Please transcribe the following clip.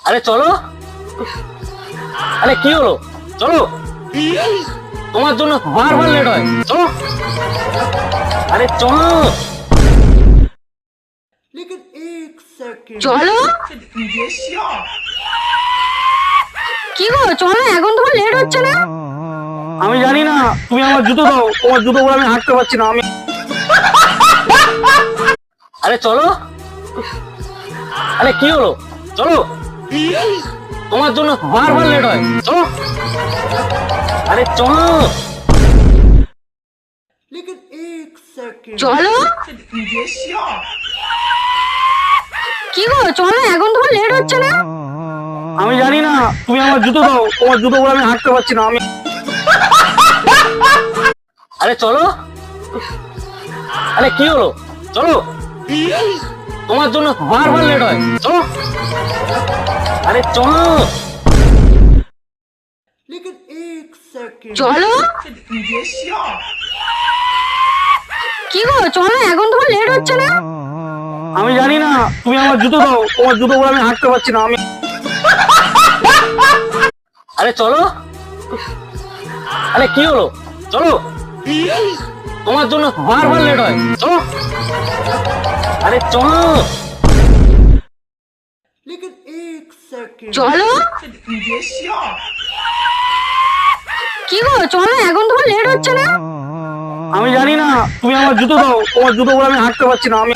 আরে চলো। আরে কি হলো, চলো। তোমার জন্য বারবার লেট হয়, চলো। আরে চলো। চলো। কি গো, চলো, এখন তোমার লেট হচ্ছে না? আমি জানি না, তুমি আমার জুতো দাও, তোমার জুতো পরে আমি হাঁটতে পারছি না আমি। আরে চলো। আরে কি হলো, চলো। তোমার জন্য বারবার লেট হয়, চলো। আরে চলো। চলো। কি গো, চলো, এখন তোমার লেট হচ্ছে না? আমি জানি না, তুমি আমার জুতো দাও, তোমার জুতো পরে আমি হাঁটতে পারছি না আমি। আরে চলো। আরে কি হলো, চলো। তোমার জন্য বারবার লেট হয়, চলো। আরে চলো। চলো। কি গো, চলো, এখন তোমার লেট হচ্ছে না? আমি জানি না, তুমি আমার জুতো দাও, তোমার জুতো পরে আমি হাঁটতে পারছি না আমি। আরে চলো। আরে কি হলো, চলো। তোমার জন্য বারবার লেট হয়, চলো। আরে চলো। চলো। কি গো, চলো, এখন তোমার লেট হচ্ছে না? আমি জানি না, তুমি আমার জুতো দাও, তোমার জুতো পরে আমি হাঁটতে পারছি না আমি।